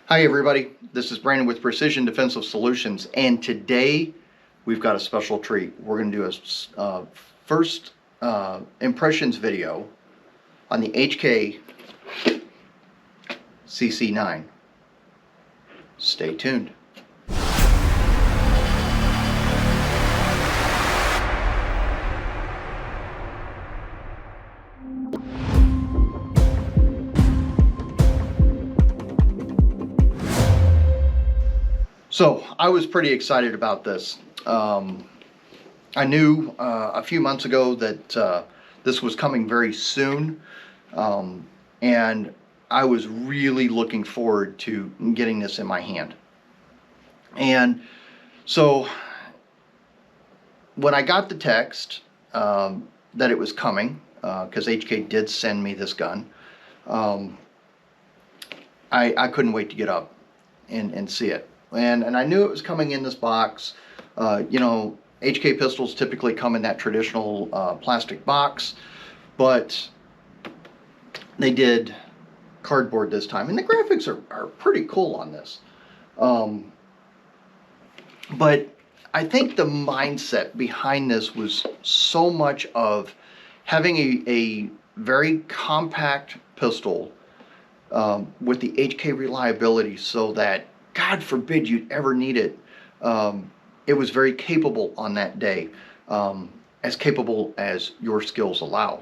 Hi everybody, this is Brandon with Precision Defensive Solutions, and today we've got a special treat. We're going to do a first impressions video on the HK CC9. Stay tuned. So I was pretty excited about this. I knew a few months ago that this was coming very soon, and I was really looking forward to getting this in my hand. And so when I got the text that it was coming, because HK did send me this gun, I couldn't wait to get up and see it. And I knew it was coming in this box. You know, HK pistols typically come in that traditional plastic box, but they did cardboard this time, and the graphics are pretty cool on this. But I think the mindset behind this was so much of having a very compact pistol with the HK reliability, so that God forbid you'd ever need it. It was very capable on that day, as capable as your skills allow.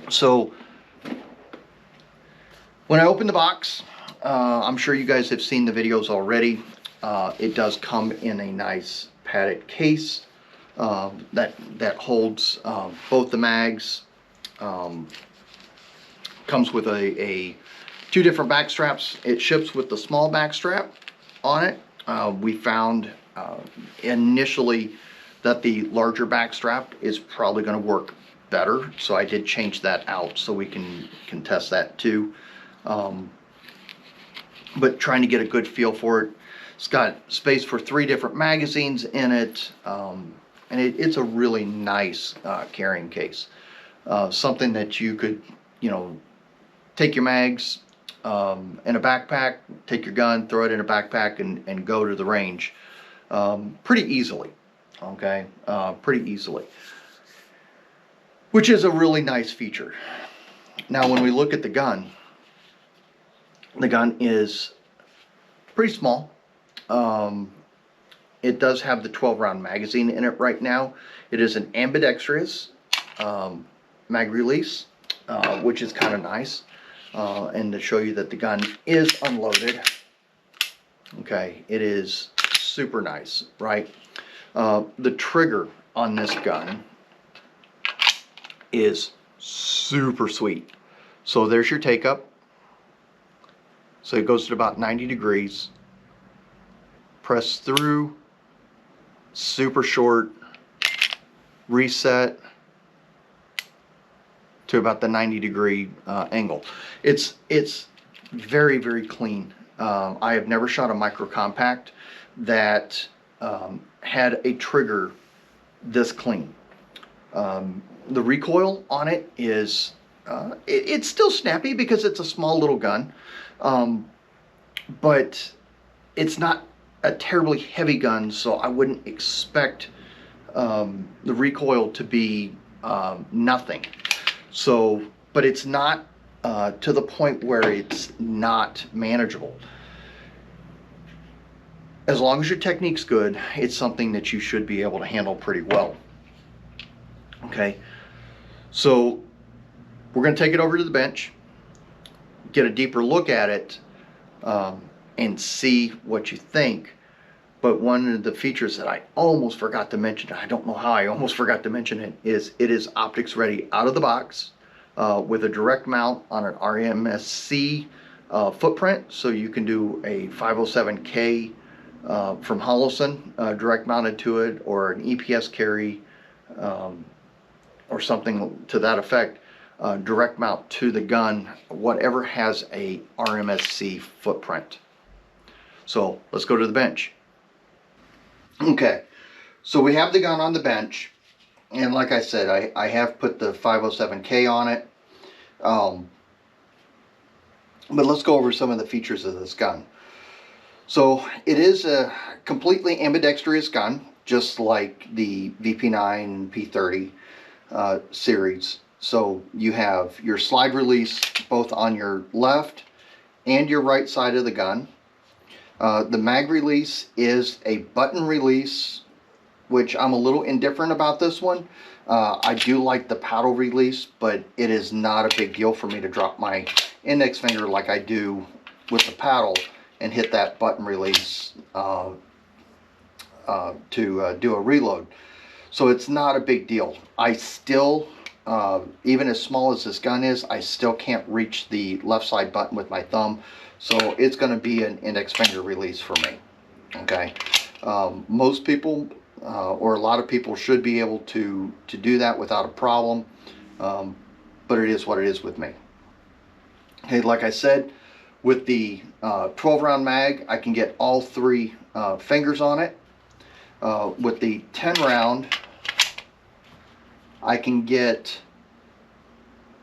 So when I opened the box, I'm sure you guys have seen the videos already. It does come in a nice padded case that holds both the mags. Comes with two different back straps. It ships with the small back strap on it. We found initially that the larger back strap is probably going to work better, so I did change that out so we can test that too. But trying to get a good feel for it. It's got space for 3 different magazines in it, and it's a really nice carrying case. Something that you could, you know, take your mags in a backpack, take your gun, throw it in a backpack, and go to the range pretty easily. Okay, pretty easily, which is a really nice feature. Now, when we look at the gun is pretty small. It does have the 12-round magazine in it right now. It is an ambidextrous mag release, which is kind of nice. And to show you that the gun is unloaded. Okay, it is super nice, right? The trigger on this gun is super sweet. So there's your take up. So it goes to about 90 degrees. Press through, super short, reset to about the 90-degree angle. It's very, very clean. I have never shot a micro compact that had a trigger this clean. The recoil on it is it's still snappy because it's a small little gun, but it's not a terribly heavy gun, so I wouldn't expect the recoil to be nothing. So, but it's not to the point where it's not manageable. As long as your technique's good, it's something that you should be able to handle pretty well. Okay, so we're going to take it over to the bench, get a deeper look at it, and see what you think. But one of the features that I almost forgot to mention, I don't know how I almost forgot to mention it is optics ready out of the box with a direct mount on an RMSC footprint, so you can do a 507K from Holosun direct mounted to it, or an EPS carry or something to that effect, direct mount to the gun, whatever has a RMSC footprint. So let's go to the bench. Okay, so we have the gun on the bench, and like I said, I have put the 507K on it. But let's go over some of the features of this gun. So it is a completely ambidextrous gun, just like the VP9 P30 series. So you have your slide release both on your left and your right side of the gun. The mag release is a button release, which I'm a little indifferent about this one. I do like the paddle release, but it is not a big deal for me to drop my index finger like I do with the paddle and hit that button release to do a reload. So it's not a big deal. I still, even as small as this gun is, I still can't reach the left side button with my thumb. So it's going to be an index finger release for me. Okay. Most people, or a lot of people, should be able to do that without a problem. But it is what it is with me. Okay, like I said, with the 12 round mag, I can get all three fingers on it. With the 10 round, I can get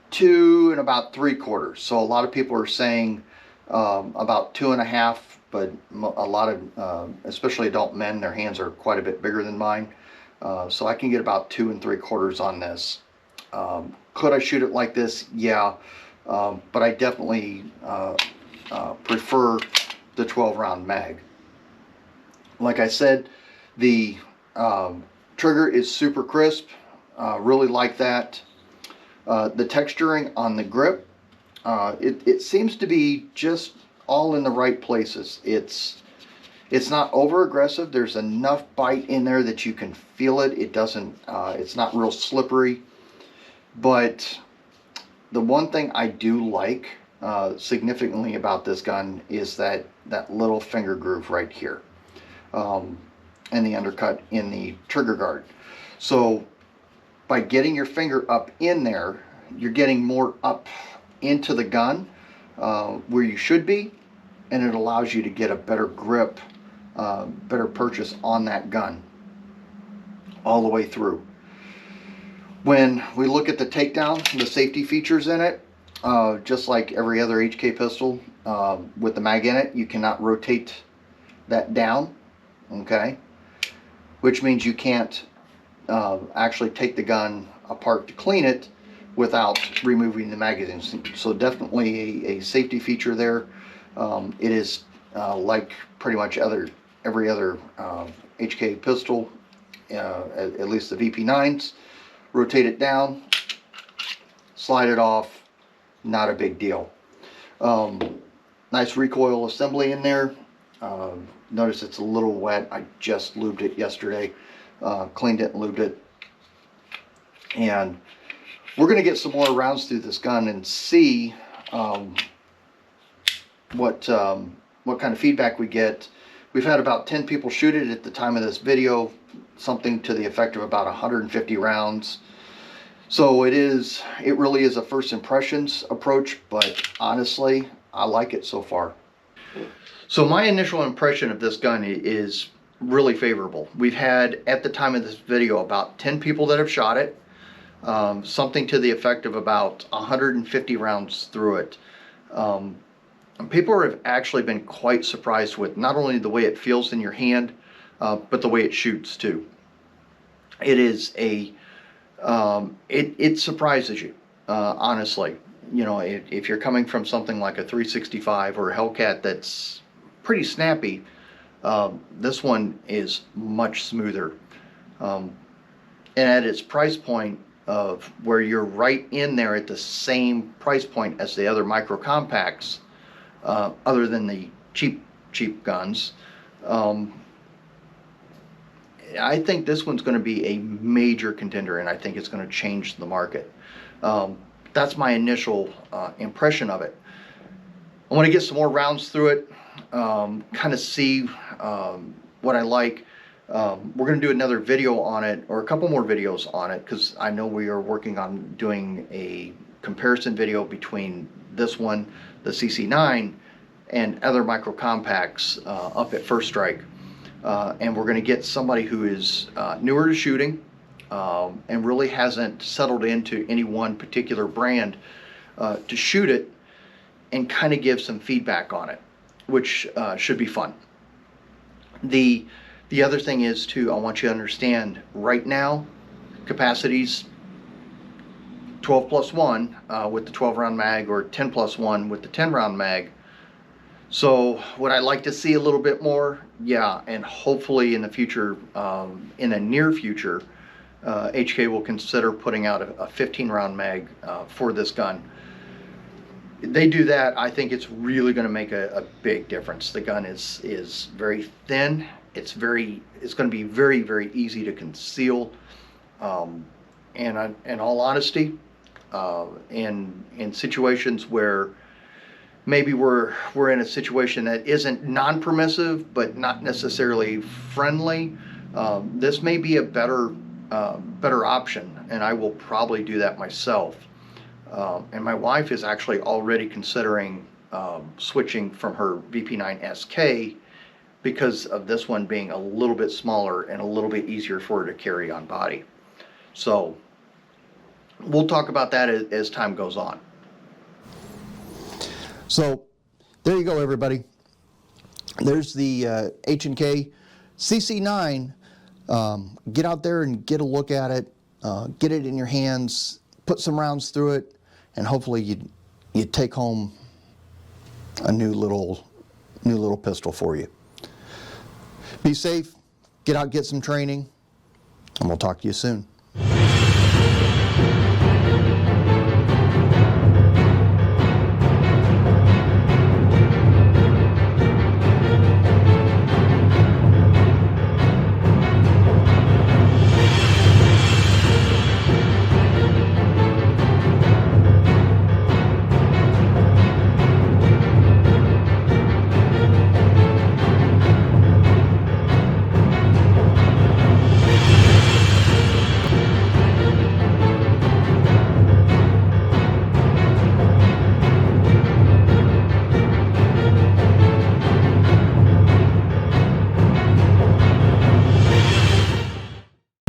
2 and about 3/4. So a lot of people are saying about 2.5, but a lot of, especially adult men, their hands are quite a bit bigger than mine. So I can get about 2 3/4 on this. Could I shoot it like this? Yeah, but I definitely prefer the 12 round mag. Like I said, the trigger is super crisp. Really like that. The texturing on the grip, it seems to be just all in the right places. It's not over aggressive. There's enough bite in there that you can feel it. It doesn't, it's not real slippery. But the one thing I do like significantly about this gun is that little finger groove right here, and the undercut in the trigger guard. So by getting your finger up in there, you're getting more up into the gun where you should be, and it allows you to get a better grip, better purchase on that gun all the way through. When we look at the takedown, the safety features in it, just like every other HK pistol with the mag in it, you cannot rotate that down, okay? Which means you can't actually take the gun apart to clean it without removing the magazines. So definitely a safety feature there. It is like pretty much every other HK pistol, at least the VP9s. Rotate it down, slide it off, not a big deal. Nice recoil assembly in there. Notice it's a little wet. I just lubed it yesterday, cleaned it and lubed it. And we're going to get some more rounds through this gun and see what kind of feedback we get. We've had about 10 people shoot it at the time of this video, something to the effect of about 150 rounds. So it really is a first impressions approach, but honestly, I like it so far. So my initial impression of this gun is really favorable. We've had, at the time of this video, about 10 people that have shot it, something to the effect of about 150 rounds through it. People have actually been quite surprised with not only the way it feels in your hand, but the way it shoots too. It is it surprises you, honestly. You know, if you're coming from something like a 365 or a Hellcat that's pretty snappy, this one is much smoother. And at its price point of where you're right in there at the same price point as the other micro compacts, other than the cheap guns, I think this one's going to be a major contender, and I think it's going to change the market. That's my initial impression of it. I want to get some more rounds through it, kind of see what I like. We're going to do another video on it, or a couple more videos on it, because I know we are working on doing a comparison video between this one, the CC9, and other micro compacts up at First Strike. And we're going to get somebody who is newer to shooting and really hasn't settled into any one particular brand to shoot it and kind of give some feedback on it, which should be fun. The other thing is too, I want you to understand right now, capacities 12 plus 1 with the 12 round mag, or 10 plus 1 with the 10 round mag. So would I like to see a little bit more? Yeah, and hopefully in the future, in the near future, HK will consider putting out a 15 round mag for this gun. They do that, I think it's really going to make a big difference. The gun is very thin. It's going to be very, very easy to conceal. And in all honesty, in situations where maybe we're in a situation that isn't non-permissive but not necessarily friendly, this may be a better option, and I will probably do that myself. And my wife is actually already considering switching from her VP9 SK because of this one being a little bit smaller and a little bit easier for her to carry on body. So we'll talk about that as time goes on. So there you go, everybody. There's the H&K CC9. Get out there and get a look at it. Get it in your hands. Put some rounds through it, and hopefully you take home a new little pistol for you. Be safe. Get out, get some training, and we'll talk to you soon.